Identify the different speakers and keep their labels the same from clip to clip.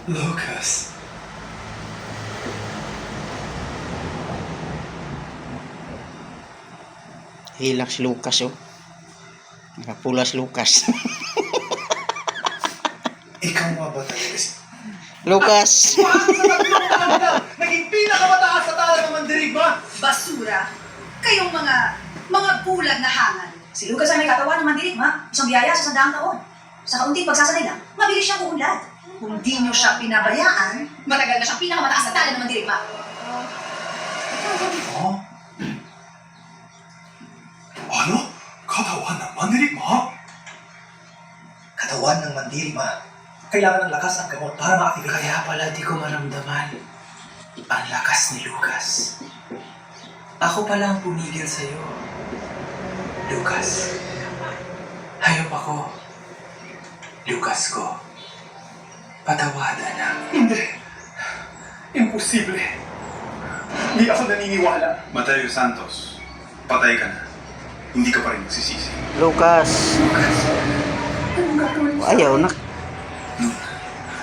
Speaker 1: Lucas.
Speaker 2: Hilak si Lucas oh. Nakapula si Lucas.
Speaker 1: Ikaw nga ba talaga si...
Speaker 2: Lucas!
Speaker 1: Naging pinakamataas sa tala ng mandirigma!
Speaker 3: Basura. Kayong mga bulag na hangal. Si Lucas ay may katawan ng mandirigma, isang biyaya sa 100 taon. Sa kaunting pagsasanay lang, mabilis siyang uunlad. Kung di niyo siya pinabayaan, matagal na siyang pinakamataas na tala ng mandirigma.
Speaker 1: Oh? Ano? Katawan ng mandirigma? Katawan ng mandirigma? Kailangan ng lakas ng gamot para ma-activate.
Speaker 4: Kaya pala di ko maramdaman ang lakas ni Lucas. Ako pala ang pumigil sa'yo. Lucas. Hayop ako. Lucas ko. Patawadan na.
Speaker 1: Hindi. Imposible. Hindi ako naniniwala.
Speaker 5: Mateo Santos, patay ka na. Hindi ka pa rin magsisisi.
Speaker 2: Lucas!
Speaker 1: Anong gagawin mo?
Speaker 2: Ayaw na.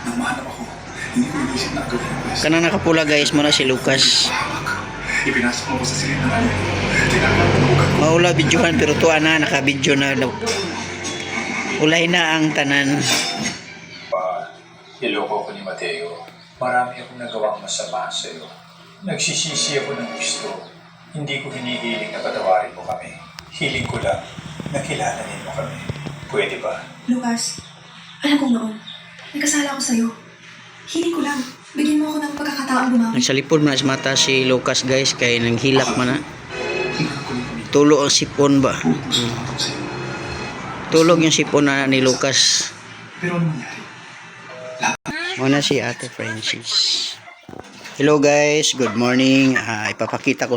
Speaker 5: Nung mahanap ako, hindi ko inisip na agad yung pwesto.
Speaker 2: Kanang nakapula guys mo na si Lucas.
Speaker 5: Hamak. Ipinasok mo ko sa silid ng ano. Tinatawag ng ugat ko.
Speaker 2: Maula videohan pero tuwa na naka-video na daw. Ulay na ang tanan.
Speaker 6: Niloko ko ni Mateo. Marami akong nagawang masama sa iyo. Nagsisisi ako ng gusto. Hindi ko hinihiling na patawarin mo kami. Hiling ko lang na kilalanin mo kami. Pwede ba?
Speaker 7: Lucas, alam kong noon, nagkasala ako sa'yo. Hiling ko lang, bigyan mo ako ng pagkakataong bumawi.
Speaker 2: Nagsalipod man sa mata si Lucas guys kay nang hilak man na. Tulo ang sipon ba? Tulog yung sipon na ni Lucas.
Speaker 1: Pero ano nangyari?
Speaker 2: Muna si Ate Francis. Hello guys, good morning. Ipapakita ko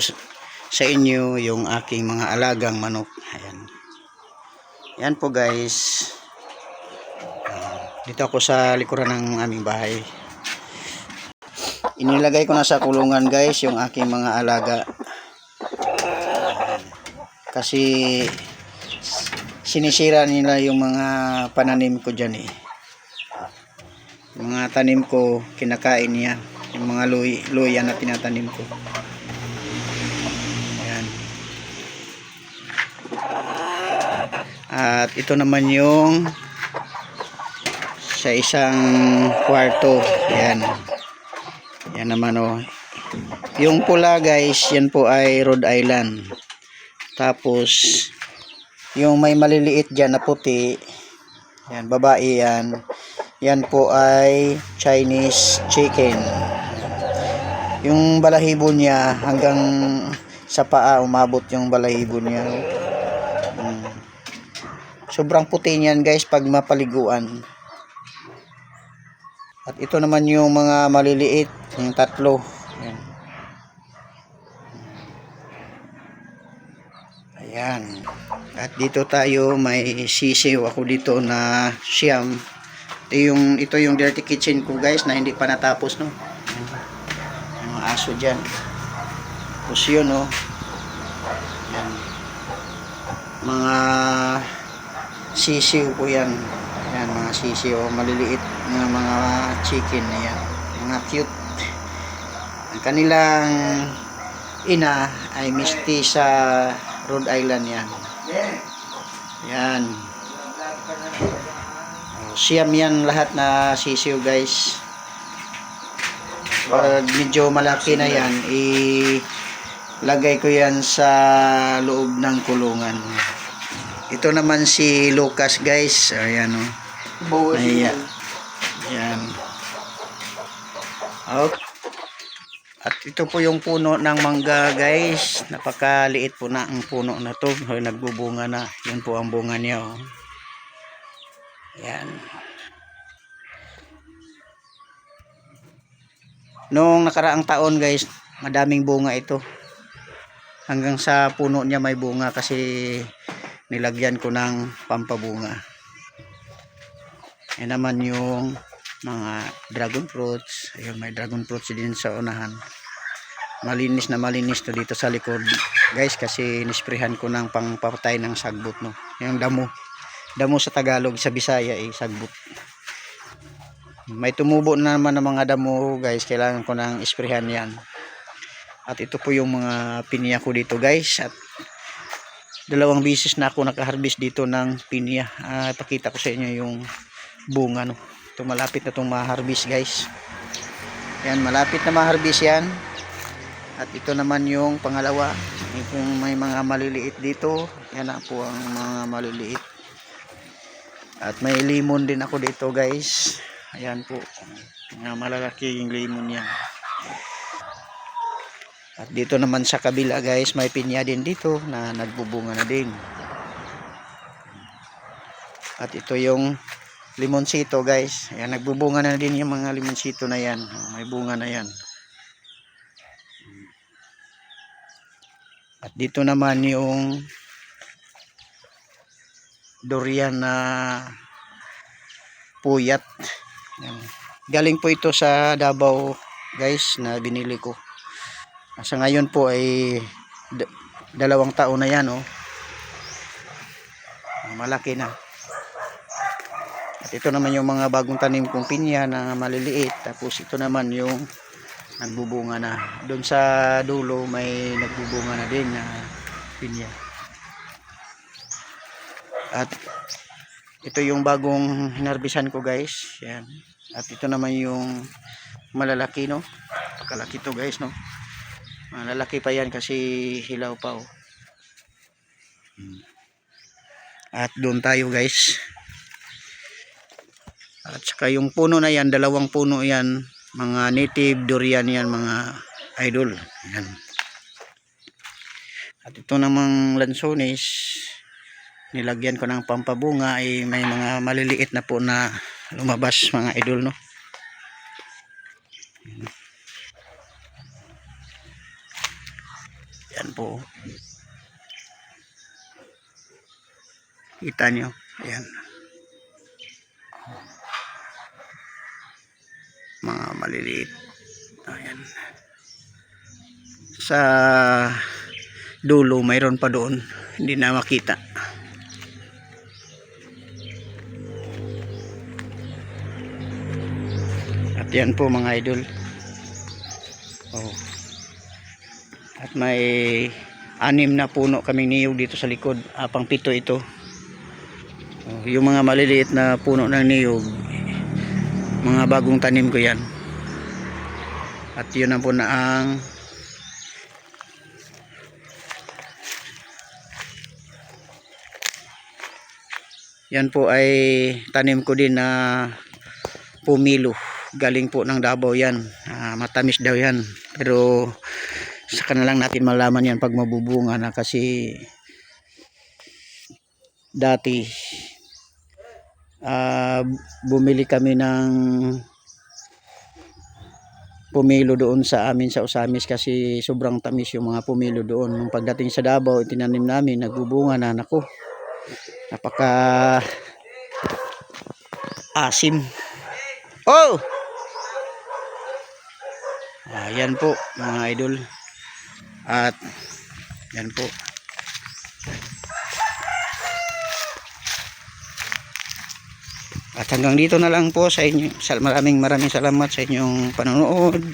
Speaker 2: sa inyo yung aking mga alagang manok. Ayan. Yan po guys. Dito ako sa likuran ng aming bahay. Inilagay ko na sa kulungan guys yung aking mga alaga. Kasi sinisira nila yung mga pananim ko dyan eh. Yung mga tanim ko kinakain niya. Yung mga luya na tinatanim ko. Ayan. At ito naman yung sa isang kwarto. Ayan. Yan naman oh. Yung pula guys, yan po ay Rhode Island. Tapos yung may maliliit dyan na puti, yan, babae yan. Yan po ay Chinese chicken. Yung balahibo niya hanggang sa paa umabot yung balahibo niya. Sobrang puti niyan guys pag mapaliguan. At ito naman yung mga maliliit, yung tatlo. Ayan. Ayan. At dito tayo may sisiw ako dito na siyam. Ito yung dirty kitchen ko guys na hindi pa natapos no. Yung mga aso dyan. Tapos yun no. Ayan. Mga sisiw po yan. Ayan mga sisiw. Maliliit na mga chicken na yan. Mga cute. Ang kanilang ina ay misti sa Rhode Island yan. Yan. Siyam yan lahat na sisiw guys. Pag medyo malaki na yan, ilagay ko yan sa loob ng kulungan. Ito naman si Lucas guys. Ayan o. Ayan. Ayan. Okay. At ito po yung puno ng mangga guys. Napakaliit po na ang puno na to. Nagbubunga na. Yan po ang bunga niya oh. Yan. Noong nakaraang taon guys, madaming bunga ito. Hanggang sa puno niya may bunga kasi nilagyan ko ng pampabunga. Yan naman yung mga dragon fruits. Ayun, may dragon fruits din sa unahan. Malinis na malinis to dito sa likod guys kasi nisprehan ko ng pangpapatay ng sagbot no. Yung damo. Damo sa Tagalog, sa Bisaya sagbot. May tumubo na naman ng mga damo guys, kailangan ko nang isprehan yan. At ito po yung mga pinya ko dito guys, at 2 beses na ako nakaharvest dito ng pinya. Pakita ko sa inyo yung bunga, no. Ito malapit na itong ma-harvest guys. Yan, malapit na ma-harvest yan. At ito naman yung pangalawa, kung may mga maliliit dito, yan na po ang mga maliliit. At may lemon din ako dito guys. Ayan po, mga malalaking lemon yan. At dito naman sa kabila guys, may pinya din dito na nagbubunga na din. At ito yung limonsito guys. Ayan, nagbubunga na din yung mga limonsito na yan. May bunga na yan. At dito naman yung durian na puyat. Ayan. Galing po ito sa Davao guys, na binili ko. Sa ngayon po ay 2 taon na yan, oh. Malaki na. At ito naman yung mga bagong tanim kong pinya na maliliit. Tapos ito naman yung nagbubunga na. Doon sa dulo may nagbubunga na din na pinya. At ito yung bagong hinarbisan ko guys. Yan. At ito naman yung malalaki, no. Pagkalaki to guys, no. Malalaki pa yan kasi hilaw pa, oh. At doon tayo guys. At saka yung puno na yan, 2 puno yan, mga native durian yan mga idol. Yan. At ito namang lansones, nilagyan ko ng pampabunga, ay may mga maliliit na po na lumabas mga idol, no. Yan po. Kita nyo. Ayan. Mga maliliit. Ayan. Sa dulo mayroon pa doon, hindi na makita. At yan po mga idol. Oh. At may 6 na puno kaming niyog dito sa likod. Pang 7 ito. Oh, yung mga maliliit na puno ng niyog, mga bagong tanim ko yan. At yun na po na ang yan po ay tanim ko din na pumilo. Galing po ng Davao yan. Matamis daw yan. Pero saka na lang natin malaman yan pag mabubunga na, kasi dati bumili kami ng pumilo doon sa amin sa Usamis kasi sobrang tamis yung mga pumilo doon. Nung pagdating sa Davao, itinanim namin, nagbubunga na. Nako, napaka asim. Oh! Yan po mga idol. At yan po. At hanggang dito na lang po sa inyo. Maraming salamat sa inyong panonood.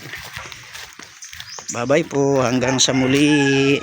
Speaker 2: Bye bye po. Hanggang sa muli.